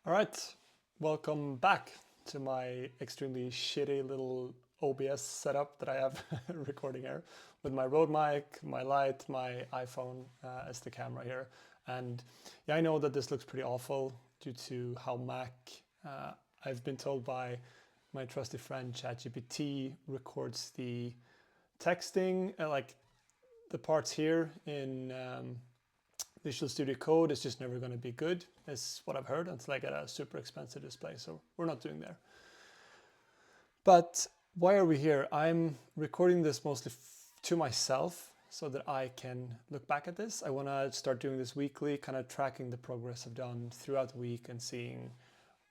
All right, welcome back to my extremely shitty little OBS setup that I have recording here with my Rode mic, my light, my iPhone as the camera here. And yeah, I know that this looks pretty awful due to how Mac, I've been told by my trusty friend ChatGPT, records the texting, like the parts here in Visual Studio Code is just never going to be good, is what I've heard, until I get a super expensive display. So we're not doing there. But why are we here? I'm recording this mostly to myself so that I can look back at this. I want to start doing this weekly, kind of tracking the progress I've done throughout the week and seeing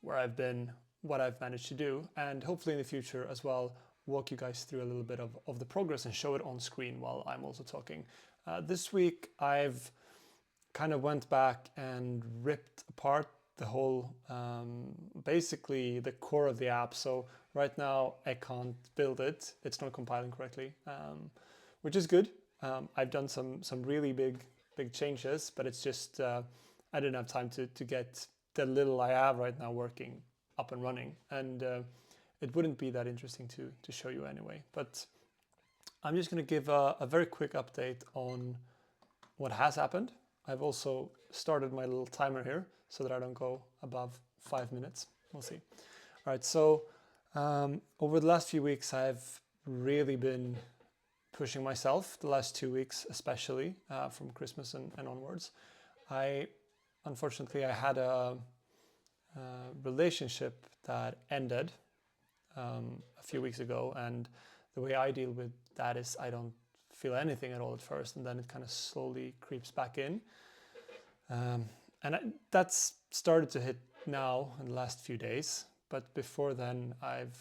where I've been, what I've managed to do, and hopefully in the future as well, walk you guys through a little bit of the progress and show it on screen while I'm also talking. This week, I've kind of went back and ripped apart the whole, basically the core of the app. So right now I can't build it. It's not compiling correctly, which is good. I've done some really big changes, but it's just, I didn't have time to get the little I have right now working up and running. And it wouldn't be that interesting to show you anyway. But I'm just going to give a very quick update on what has happened. I've also started my little timer here so that I don't go above 5 minutes. We'll see. All right, so over the last few weeks, I've really been pushing myself, the last 2 weeks especially, from Christmas and onwards. Unfortunately, I had a relationship that ended a few weeks ago, and the way I deal with that is I don't feel anything at all at first, and then it kind of slowly creeps back in. That's started to hit now in the last few days, but before then I've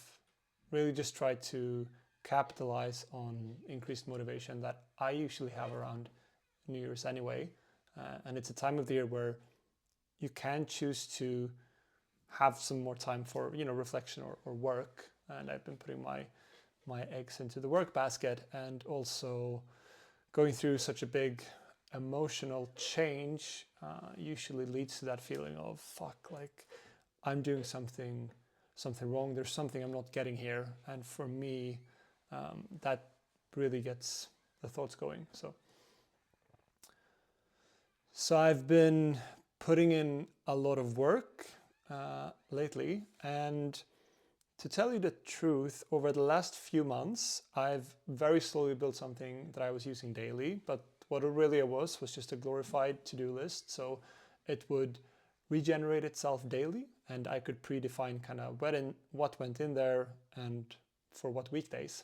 really just tried to capitalize on increased motivation that I usually have around New Year's anyway. And it's a time of the year where you can choose to have some more time for reflection or work, and I've been putting my eggs into the work basket, and also going through such a big emotional change usually leads to that feeling of fuck, like I'm doing something wrong, there's something I'm not getting here. And for me, that really gets the thoughts going. So I've been putting in a lot of work lately, and to tell you the truth, over the last few months, I've very slowly built something that I was using daily, but what Aurelio was just a glorified to-do list. So it would regenerate itself daily, and I could predefine kind of what went in there and for what weekdays,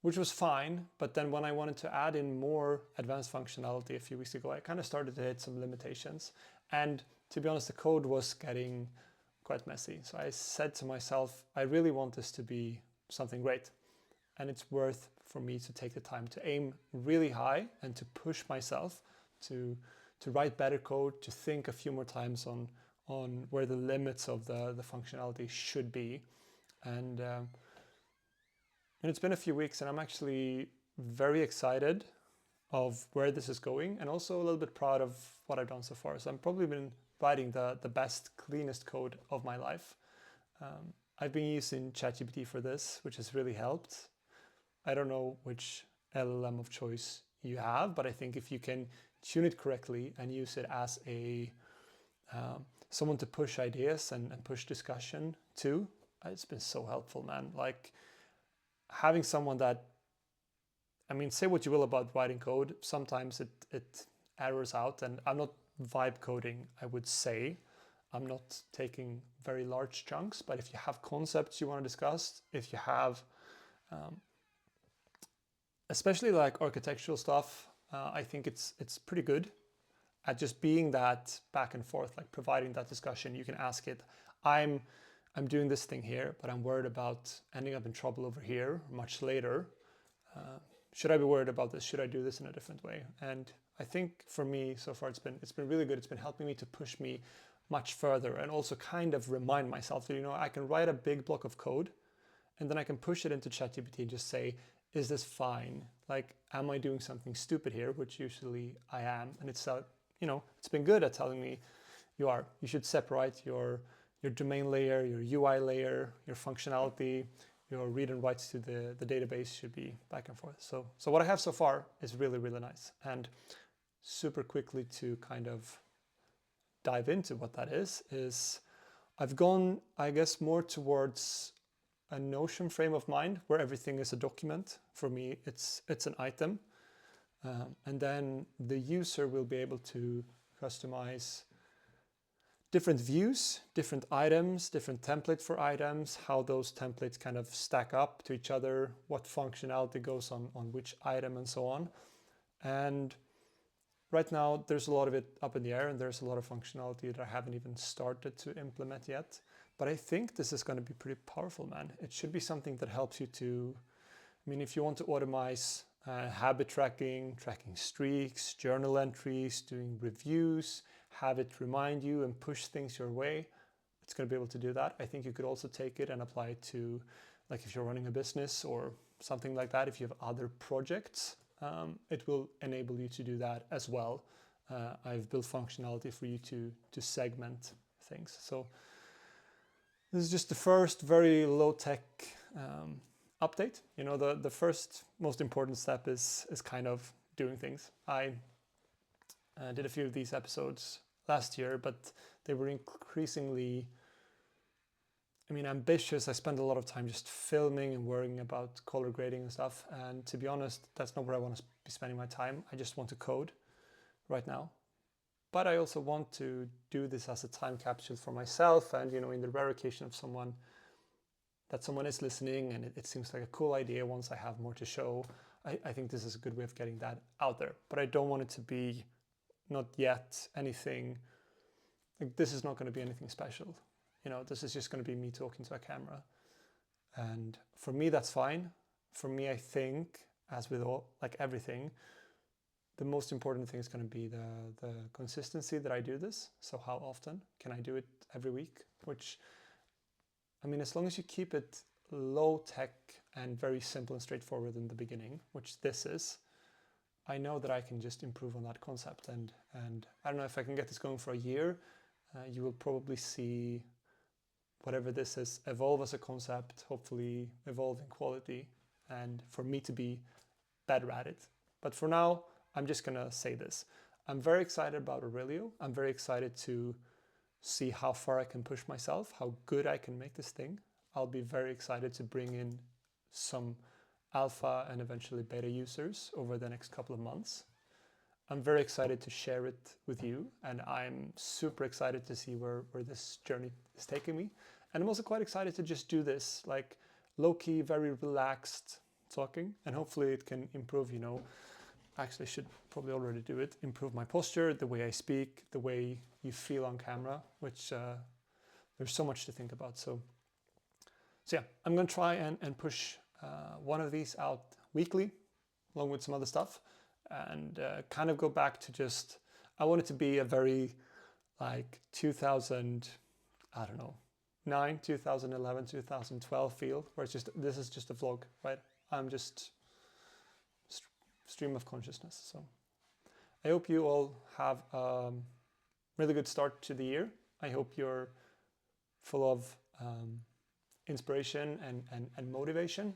which was fine. But then when I wanted to add in more advanced functionality a few weeks ago, I kind of started to hit some limitations. And to be honest, the code was getting quite messy. So I said to myself, I really want this to be something great. And it's worth for me to take the time to aim really high and to push myself to write better code, to think a few more times on where the limits of the functionality should be. And it's been a few weeks, and I'm actually very excited of where this is going, and also a little bit proud of what I've done so far. So I've probably been writing the best, cleanest code of my life. I've been using ChatGPT for this, which has really helped. I don't know which LLM of choice you have, but I think if you can tune it correctly and use it as a someone to push ideas and push discussion to, it's been so helpful, man. Like having someone that, I mean, say what you will about writing code, sometimes it errors out, and I'm not vibe coding, I would say. I'm not taking very large chunks, but if you have concepts you want to discuss, if you have especially like architectural stuff, I think it's pretty good at just being that back and forth, like providing that discussion. You can ask it, I'm doing this thing here, but I'm worried about ending up in trouble over here much later. Should I be worried about this? Should I do this in a different way? And I think for me so far it's been really good. It's been helping me to push me much further, and also kind of remind myself that I can write a big block of code, and then I can push it into ChatGPT and just say, is this fine? Like, am I doing something stupid here? Which usually I am. And it's it's been good at telling me you should separate your your domain layer, your UI layer, your functionality, your read and writes to the database should be back and forth. So what I have so far is really, really nice. And super quickly to kind of dive into what that is I've gone, I guess, more towards a Notion frame of mind where everything is a document. For me, it's an item. And then the user will be able to customize different views, different items, different templates for items, how those templates kind of stack up to each other, what functionality goes on which item and so on. And right now there's a lot of it up in the air and there's a lot of functionality that I haven't even started to implement yet. But I think this is going to be pretty powerful, man. It should be something that helps you to, I mean, if you want to automate habit tracking streaks, journal entries, doing reviews, have it remind you and push things your way, it's going to be able to do that. I think you could also take it and apply it to, like if you're running a business or something like that, if you have other projects, it will enable you to do that as well. I've built functionality for you to segment things. So this is just the first very low-tech update. You know, the first most important step is kind of doing things. I did a few of these episodes last year, but they were increasingly, I mean, ambitious. I spent a lot of time just filming and worrying about color grading and stuff. And to be honest, that's not where I want to be spending my time. I just want to code right now. But I also want to do this as a time capsule for myself. And, you know, in the rare occasion of someone is listening and it seems like a cool idea once I have more to show, I think this is a good way of getting that out there. But I don't want it to be not yet anything, like this is not going to be anything special. You know, this is just going to be me talking to a camera. And for me, that's fine. For me, I think, as with all, like everything, the most important thing is going to be the consistency that I do this. So how often can I do it every week? Which, I mean, as long as you keep it low tech and very simple and straightforward in the beginning, which this is, I know that I can just improve on that concept. And I don't know if I can get this going for a year. You will probably see whatever this is evolve as a concept, hopefully evolve in quality, and for me to be better at it. But for now, I'm just gonna say this. I'm very excited about Aurelio. I'm very excited to see how far I can push myself, how good I can make this thing. I'll be very excited to bring in some alpha and eventually beta users over the next couple of months. I'm very excited to share it with you, and I'm super excited to see where this journey is taking me. And I'm also quite excited to just do this, like low-key, very relaxed talking, and hopefully it can improve, you know, actually should probably already do it, improve my posture, the way I speak, the way you feel on camera, which there's so much to think about. So yeah, I'm gonna try and push one of these out weekly, along with some other stuff, and kind of go back to just, I want it to be a very like 2009, 2011, 2012 feel, where it's just, this is just a vlog, right? I'm just stream of consciousness. So I hope you all have a really good start to the year. I hope you're full of inspiration and motivation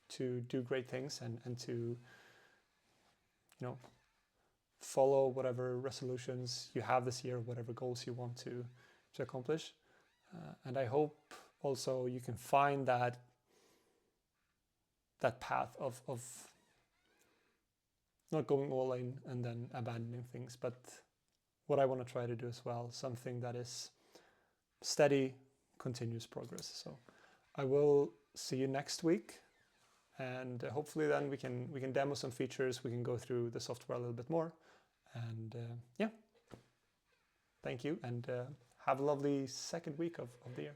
to do great things and to, you know, follow whatever resolutions you have this year, whatever goals you want to accomplish. And I hope also you can find that path of not going all in and then abandoning things, but what I want to try to do as well, something that is steady, continuous progress. So I will see you next week, and hopefully then we can demo some features, we can go through the software a little bit more, and yeah, thank you, and have a lovely second week of the year.